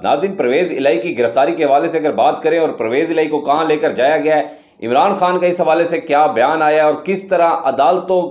नाज़रीन, परवेज़ इलाही की गिरफ्तारी के हवाले से अगर बात करें और परवेज़ इलाही को कहाँ लेकर जाया गया है, इमरान खान का इस हवाले से क्या बयान आया और किस तरह अदालतों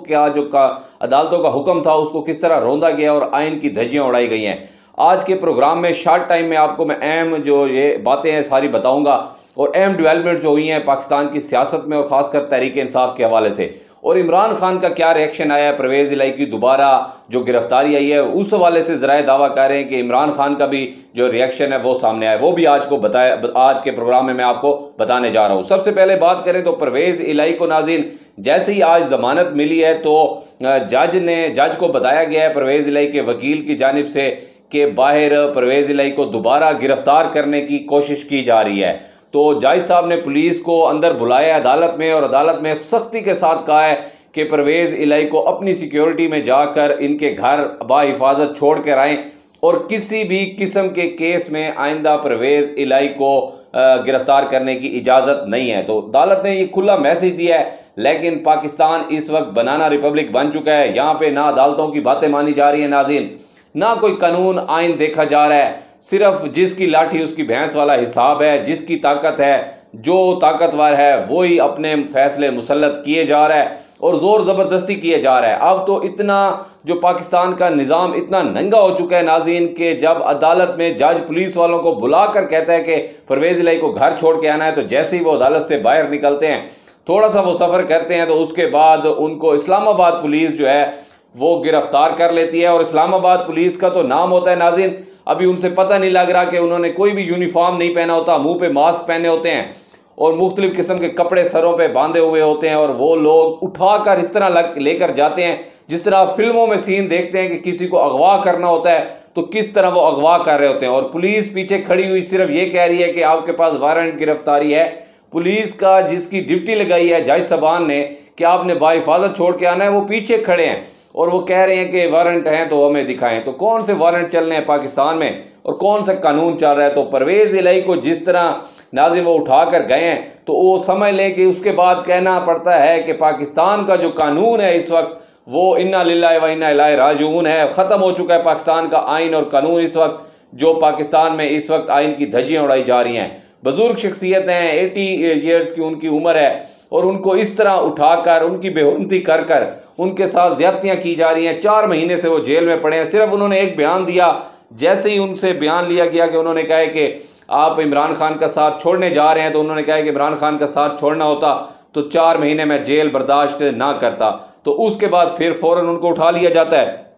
का हुक्म था उसको किस तरह रौंदा गया और आइन की धज्जियाँ उड़ाई गई हैं, आज के प्रोग्राम में शॉर्ट टाइम में आपको मैं अहम जो ये बातें हैं सारी बताऊँगा और अहम डेवलपमेंट जो हुई हैं पाकिस्तान की सियासत में और ख़ासकर तहरीक इंसाफ के हवाले से, और इमरान खान का क्या रिएक्शन आया है, परवेज़ इलाही की दोबारा जो गिरफ्तारी आई है उस हवाले से ज़राए दावा कर रहे हैं कि इमरान खान का भी जो रिएक्शन है वो सामने आया, वो भी आज के प्रोग्राम में मैं आपको बताने जा रहा हूँ। सबसे पहले बात करें तो परवेज़ इलाही को नाज़रीन जैसे ही आज ज़मानत मिली है तो जज को बताया गया है परवेज़ इलाही के वकील की जानिब से कि बाहर परवेज़ इलाही को दोबारा गिरफ्तार करने की कोशिश की जा रही है। तो जज साहब ने पुलिस को अंदर बुलाया अदालत में और अदालत में सख्ती के साथ कहा है कि परवेज़ इलाही को अपनी सिक्योरिटी में जाकर इनके घर बाहिफाजत छोड़ कर आएँ और किसी भी किस्म के केस में आइंदा परवेज़ इलाही को गिरफ्तार करने की इजाज़त नहीं है। तो अदालत ने ये खुला मैसेज दिया है, लेकिन पाकिस्तान इस वक्त बनाना रिपब्लिक बन चुका है। यहाँ पे ना अदालतों की बातें मानी जा रही हैं नाज़रीन, ना कोई कानून आइन देखा जा रहा है, सिर्फ जिसकी लाठी उसकी भैंस वाला हिसाब है, जिसकी ताकत है, जो ताकतवर है वही अपने फैसले मुसल्लत किए जा रहा है और ज़ोर ज़बरदस्ती किए जा रहा है। अब तो इतना जो पाकिस्तान का निज़ाम इतना नंगा हो चुका है नाज़रीन कि जब अदालत में जज पुलिस वालों को बुलाकर कहता है कि परवेज़ इलाही को घर छोड़ के आना है, तो जैसे ही वो अदालत से बाहर निकलते हैं, थोड़ा सा वो सफ़र करते हैं, तो उसके बाद उनको इस्लामाबाद पुलिस जो है वो गिरफ्तार कर लेती है। और इस्लामाबाद पुलिस का तो नाम होता है नाज़रीन, अभी उनसे पता नहीं लग रहा कि उन्होंने कोई भी यूनिफॉर्म नहीं पहना होता, मुंह पे मास्क पहने होते हैं और मुख्तलिफ किस्म के कपड़े सरों पे बांधे हुए होते हैं और वो लोग उठाकर इस तरह लेकर जाते हैं जिस तरह फिल्मों में सीन देखते हैं कि किसी को अगवा करना होता है तो किस तरह वो अगवा कर रहे होते हैं। और पुलिस पीछे खड़ी हुई सिर्फ ये कह रही है कि आपके पास वारंट गिरफ्तारी है। पुलिस का जिसकी ड्यूटी लगाई है जज साहबान ने कि आपने बाहिफाजत छोड़ के आना है, वो पीछे खड़े हैं और वो कह रहे हैं कि वारंट हैं तो हमें दिखाएं। तो कौन से वारंट चल रहे हैं पाकिस्तान में और कौन सा कानून चल रहा है? तो परवेज़ इलाही को जिस तरह नाज़रीन वो उठा कर गए हैं तो वो समझ लें कि उसके बाद कहना पड़ता है कि पाकिस्तान का जो कानून है इस वक्त वो इन्ना लिल्लाहि व इन्ना इलैहि राजिऊन है। ख़त्म हो चुका है पाकिस्तान का आइन और कानून। इस वक्त जो पाकिस्तान में इस वक्त आइन की धज्जियाँ उड़ाई जा रही हैं, बुजुर्ग शख्सियत हैं, 80 ईयर्स की उनकी उम्र है और उनको इस तरह उठाकर उनकी बेहुरमती कर कर उनके साथ ज्यादतियाँ की जा रही हैं। 4 महीने से वो जेल में पड़े हैं। सिर्फ उन्होंने एक बयान दिया, जैसे ही उनसे बयान लिया गया कि उन्होंने कहा कि आप इमरान खान का साथ छोड़ने जा रहे हैं, तो उन्होंने कहा कि इमरान खान का साथ छोड़ना होता तो 4 महीने में जेल बर्दाश्त ना करता। तो उसके बाद फिर फ़ौरन उनको उठा लिया जाता है।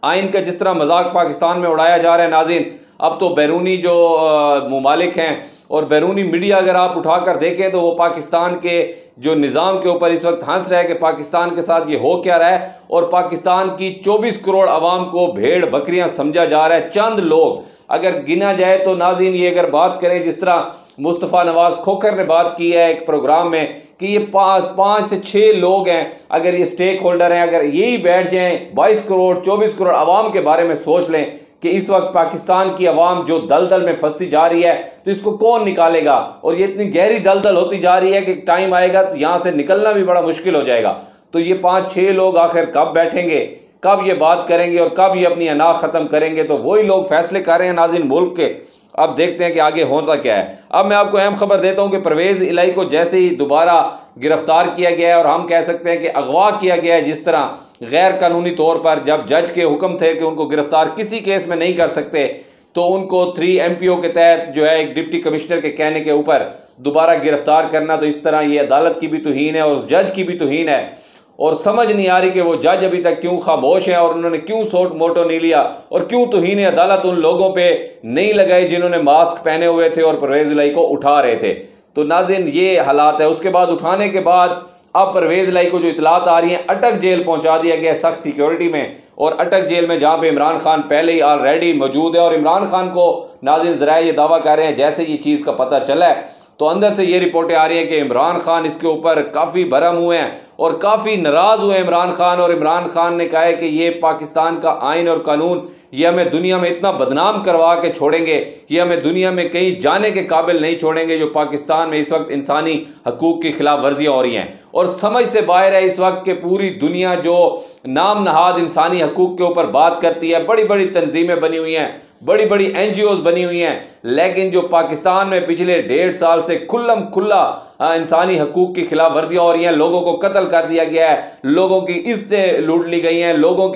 आइन का जिस तरह मजाक पाकिस्तान में उड़ाया जा रहा है नाज़रीन, अब तो बैरूनी जो मुमालिक हैं और बैरूनी मीडिया अगर आप उठाकर देखें तो वो पाकिस्तान के जो निज़ाम के ऊपर इस वक्त हंस रहा है कि पाकिस्तान के साथ ये हो क्या रहा है। और पाकिस्तान की 24 करोड़ आवाम को भेड़ बकरियां समझा जा रहा है। चंद लोग अगर गिना जाए तो नाज़रीन ये अगर बात करें जिस तरह मुस्तफ़ा नवाज़ खोखर ने बात की है एक प्रोग्राम में कि ये 5 से 6 लोग हैं, अगर ये स्टेक होल्डर हैं, अगर यही बैठ जाएँ 22 करोड़ 24 करोड़ आवाम के बारे में सोच लें कि इस वक्त पाकिस्तान की आवाम जो दलदल में फंसती जा रही है तो इसको कौन निकालेगा। और ये इतनी गहरी दलदल होती जा रही है कि टाइम आएगा तो यहाँ से निकलना भी बड़ा मुश्किल हो जाएगा। तो ये 5-6 लोग आखिर कब बैठेंगे, कब ये बात करेंगे और कब ये अपनी अना ख़त्म करेंगे? तो वही लोग फैसले कर रहे हैं नाज़रीन मुल्क के। अब देखते हैं कि आगे होता क्या है। अब मैं आपको अहम खबर देता हूं कि परवेज़ इलाही को जैसे ही दोबारा गिरफ्तार किया गया है और हम कह सकते हैं कि अगवा किया गया है, जिस तरह गैर कानूनी तौर पर जब जज के हुक्म थे कि उनको गिरफ्तार किसी केस में नहीं कर सकते तो उनको 3 MPO के तहत जो है एक डिप्टी कमिश्नर के कहने के ऊपर दोबारा गिरफ्तार करना, तो इस तरह ये अदालत की भी तौहीन है और जज की भी तौहीन है। और समझ नहीं आ रही कि वो जज अभी तक क्यों खामोश हैं और उन्होंने क्यों सोट मोटो नहीं लिया और क्यों तौहीन अदालत उन लोगों पे नहीं लगाई जिन्होंने मास्क पहने हुए थे और परवेज़ इलाही को उठा रहे थे। तो नाज़रीन ये हालात है। उसके बाद उठाने के बाद अब परवेज़ इलाही को जो इतलात आ रही हैं, अटक जेल पहुंचा दिया गया सख्त सिक्योरिटी में और अटक जेल में जहाँ पे इमरान खान पहले ही ऑलरेडी मौजूद है। और इमरान खान को नाज़रीन ज़राए ये दावा कर रहे हैं जैसे ये चीज़ का पता चला है तो अंदर से ये रिपोर्टें आ रही हैं कि इमरान खान इसके ऊपर काफ़ी भरम हुए हैं और काफ़ी नाराज़ हुए इमरान खान। और इमरान खान ने कहा है कि ये पाकिस्तान का आइन और कानून ये हमें दुनिया में इतना बदनाम करवा के छोड़ेंगे, ये हमें दुनिया में कहीं जाने के काबिल नहीं छोड़ेंगे जो पाकिस्तान में इस वक्त इंसानी हकूक़ की खिलाफ वर्जियाँ हो रही हैं। और समझ से बाहर है इस वक्त के पूरी दुनिया जो नाम नहाद इंसानी हकूक़ के ऊपर बात करती है, बड़ी बड़ी तंजीमें बनी हुई हैं, बड़ी बड़ी NGOs बनी हुई हैं, लेकिन जो पाकिस्तान में पिछले 1.5 साल से खुल्लम खुल्ला इंसानी हकूक की खिलाफ वर्जियाँ हो रही हैं, लोगों को कत्ल कर दिया गया है, लोगों की इज्जतें लूट ली गई हैं, लोगों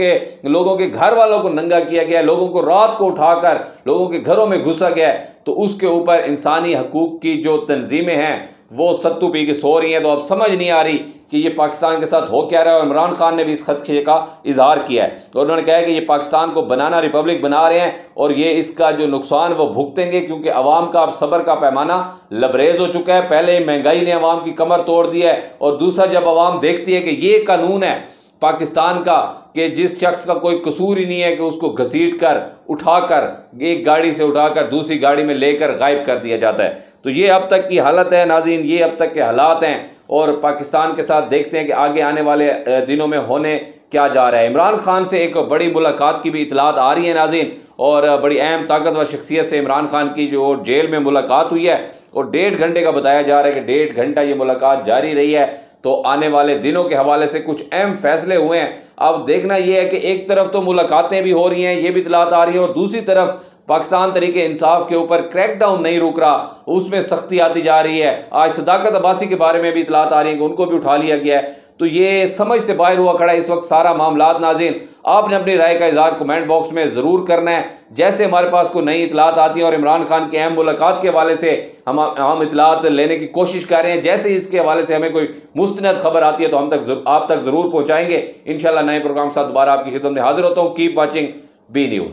के घर वालों को नंगा किया गया है, लोगों को रात को उठाकर लोगों के घरों में घुसा गया है, तो उसके ऊपर इंसानी हकूक की जो तंजीमें हैं वो सत्तू पी के सो रही हैं। तो अब समझ नहीं आ रही कि ये पाकिस्तान के साथ हो क्या रहा है। और इमरान खान ने भी इस खदशे का इजहार किया है और उन्होंने कहा है कि ये पाकिस्तान को बनाना रिपब्लिक बना रहे हैं और ये इसका जो नुकसान वो भुगतेंगे, क्योंकि अवाम का अब सब्र का पैमाना लबरेज हो चुका है। पहले महंगाई ने अवाम की कमर तोड़ दी है, और दूसरा जब अवाम देखती है कि ये कानून है पाकिस्तान का कि जिस शख्स का कोई कसूर ही नहीं है कि उसको घसीट कर उठाकर एक गाड़ी से उठाकर दूसरी गाड़ी में लेकर गायब कर दिया जाता है। तो ये अब तक की हालत है नाज़रीन, ये अब तक के हालात हैं, और पाकिस्तान के साथ देखते हैं कि आगे आने वाले दिनों में होने क्या जा रहा है। इमरान खान से एक बड़ी मुलाकात की भी इतलात आ रही है नाज़रीन, और बड़ी अहम ताकतवर शख्सियत से इमरान खान की जो जेल में मुलाकात हुई है, और 1.5 घंटे का बताया जा रहा है कि 1.5 घंटा ये मुलाकात जारी रही है। तो आने वाले दिनों के हवाले से कुछ अहम फैसले हुए हैं। अब देखना यह है कि एक तरफ तो मुलाकातें भी हो रही हैं, ये भी इतलात आ रही हैं, और दूसरी तरफ पाकिस्तान तरीके इंसाफ के ऊपर क्रैकडाउन नहीं रुक रहा, उसमें सख्ती आती जा रही है। आज सदाकत अब्बासी के बारे में भी इतलात आ रही है कि उनको भी उठा लिया गया है। तो ये समझ से बाहर हुआ खड़ा है इस वक्त सारा मामलात नाज़रीन। आपने अपनी राय का इज़हार कमेंट बॉक्स में ज़रूर करना है। जैसे हमारे पास कोई नई इतलात आती है और इमरान खान की अहम मुलाकात के हवाले से हम इतलात लेने की कोशिश कर रहे हैं, जैसे ही इसके हवाले से हमें कोई मुस्तनद खबर आती है तो आप तक ज़रूर पहुँचाएंगे। इंशाल्लाह नए प्रोग्राम के साथ दोबारा आपकी खिदमत में हाजिर होता हूँ। Keep watching B news.